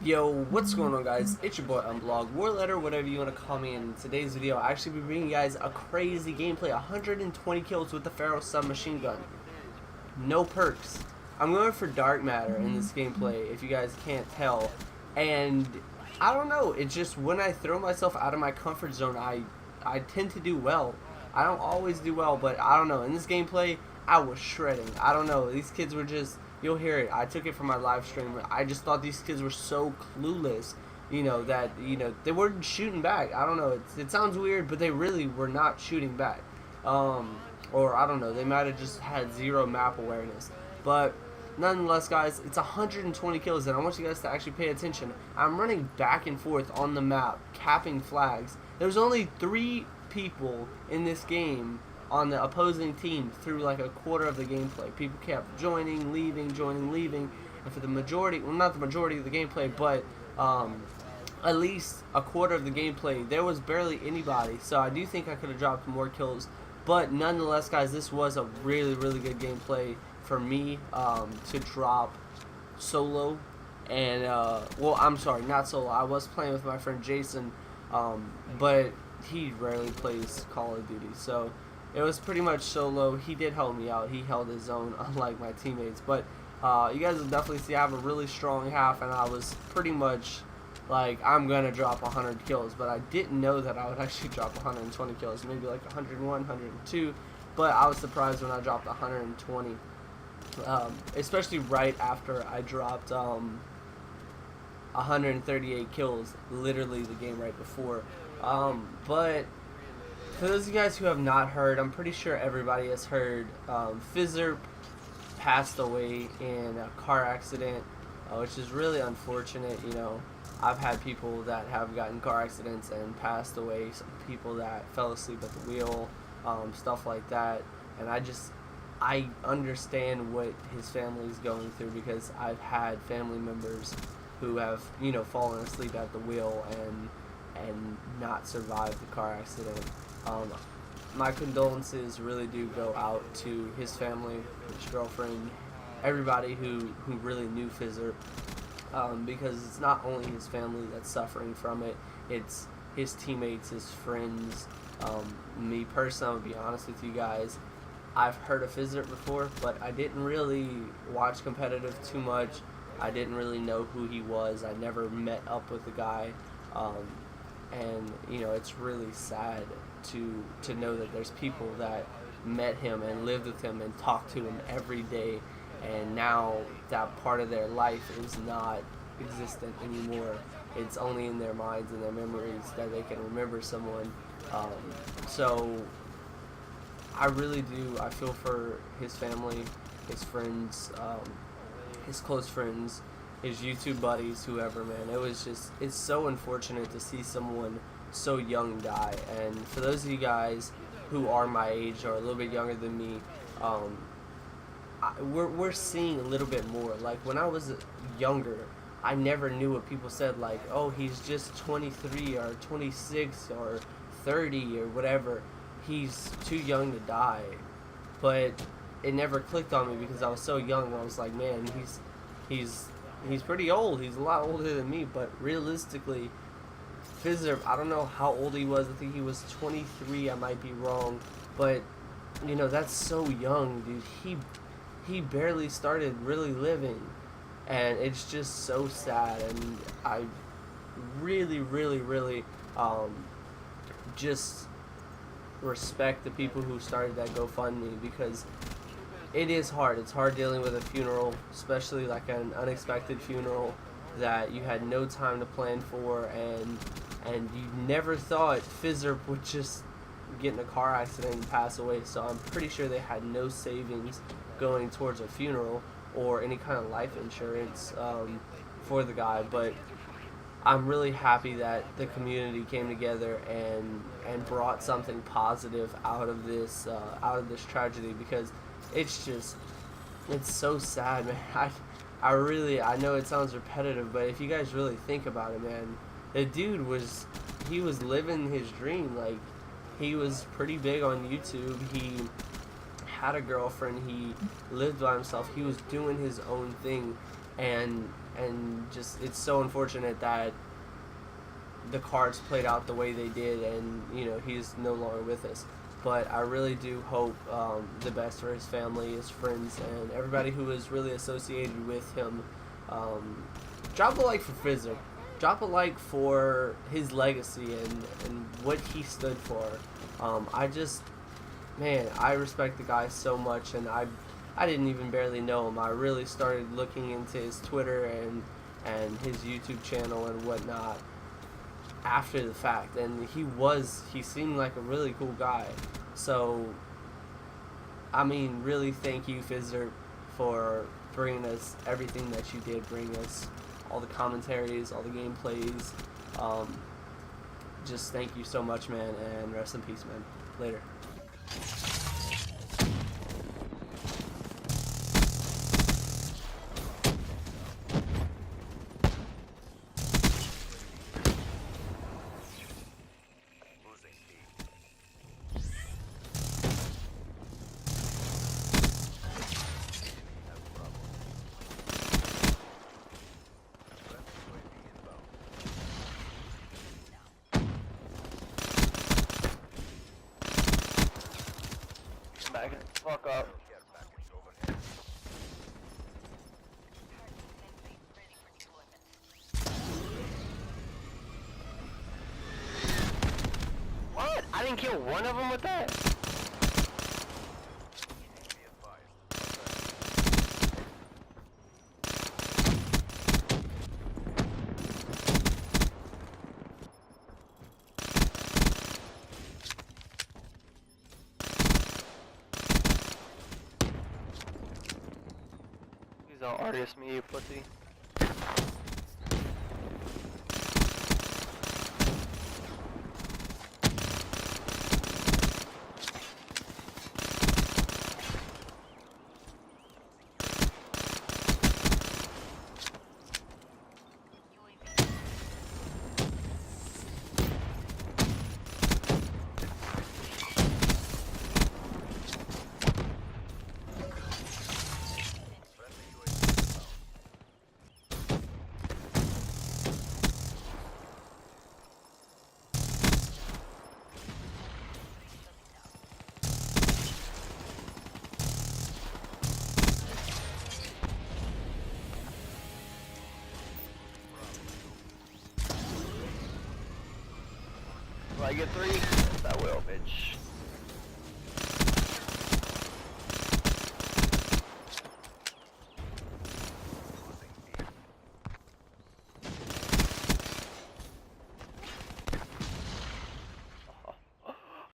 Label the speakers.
Speaker 1: Yo, what's going on, guys? It's your boy Unblog, Warletter, whatever you want to call me. In today's video, I actually be bringing you guys a crazy gameplay: 120 kills with the Pharo submachine gun. No perks. I'm going for dark matter in this gameplay, if you guys can't tell. And I don't know, it's just when I throw myself out of my comfort zone, I tend to do well. I don't always do well, but I don't know. In this gameplay, I was shredding. I don't know. These kids were just, you'll hear it. I took it from my live stream. I just thought these kids were so clueless, that, they weren't shooting back. I don't know. It sounds weird, but they really were not shooting back. Or I don't know. They might have just had zero map awareness. But nonetheless, guys, it's 120 kills, and I want you guys to actually pay attention. I'm running back and forth on the map, capping flags. There's only 3 people in this game on the opposing team through like a quarter of the gameplay. People kept joining, leaving, and for the majority, well, not the majority of the gameplay, but at least a quarter of the gameplay, there was barely anybody. So I do think I could have dropped more kills, but nonetheless, guys, this was a really, really good gameplay for me to drop solo. And well, I'm sorry, not solo. I was playing with my friend Jason, but he rarely plays Call of Duty, so it was pretty much solo. He did help me out. He held his own, unlike my teammates. But you guys will definitely see I have a really strong half, and I was pretty much like, I'm going to drop 100 kills. But I didn't know that I would actually drop 120 kills, maybe like 101, 102. But I was surprised when I dropped 120, especially right after I dropped 138 kills, literally the game right before. But for those of you guys who have not heard, I'm pretty sure everybody has heard, Pharo passed away in a car accident, which is really unfortunate. I've had people that have gotten car accidents and passed away, some people that fell asleep at the wheel, stuff like that, and I understand what his family is going through, because I've had family members who have, fallen asleep at the wheel and not survived the car accident. My condolences really do go out to his family, his girlfriend, everybody who really knew Pharo, because it's not only his family that's suffering from it, it's his teammates, his friends. Me personally, I'm gonna be honest with you guys, I've heard of Pharo before, but I didn't really watch competitive too much. I didn't really know who he was. I never met up with the guy, and it's really sad to know that there's people that met him and lived with him and talked to him every day, and now that part of their life is not existent anymore. It's only in their minds and their memories that they can remember someone. So I really do. I feel for his family, his friends, his close friends, his YouTube buddies, whoever, man. It's so unfortunate to see someone so young die. And for those of you guys who are my age or a little bit younger than me, we're seeing a little bit more. Like, when I was younger, I never knew what people said, like, oh, he's just 23 or 26 or 30 or whatever. He's too young to die. But it never clicked on me because I was so young. I was like, man, he's pretty old. He's a lot older than me. But realistically, Pharo, I don't know how old he was. I think he was 23. I might be wrong, but that's so young, dude. He barely started really living, and it's just so sad. And I really, really, really just respect the people who started that GoFundMe, because it is hard. It's hard dealing with a funeral, especially like an unexpected funeral that you had no time to plan for, and you never thought Pharo would just get in a car accident and pass away. So I'm pretty sure they had no savings going towards a funeral or any kind of life insurance for the guy. But I'm really happy that the community came together and brought something positive out of this tragedy, because it's so sad, man. I know it sounds repetitive, but if you guys really think about it, man, the dude was living his dream. Like, he was pretty big on YouTube. He had a girlfriend. He lived by himself. He was doing his own thing, and and just it's so unfortunate that the cards played out the way they did, and you know he's no longer with us. But I really do hope the best for his family, his friends, and everybody who is really associated with him. Drop a like for Fizzer. Drop a like for his legacy and what he stood for. I respect the guy so much, and I didn't even barely know him. I really started looking into his Twitter and his YouTube channel and whatnot after the fact, and he seemed like a really cool guy. So I mean, really thank you, Fizzer, for bringing us everything that you did bring us, all the commentaries, all the gameplays. Just thank you so much, man, and rest in peace, man. Later.
Speaker 2: Back it. Fuck up. What? I didn't kill one of them with that? He's all artist me, you pussy. Will I get 3? Yes, I will, bitch.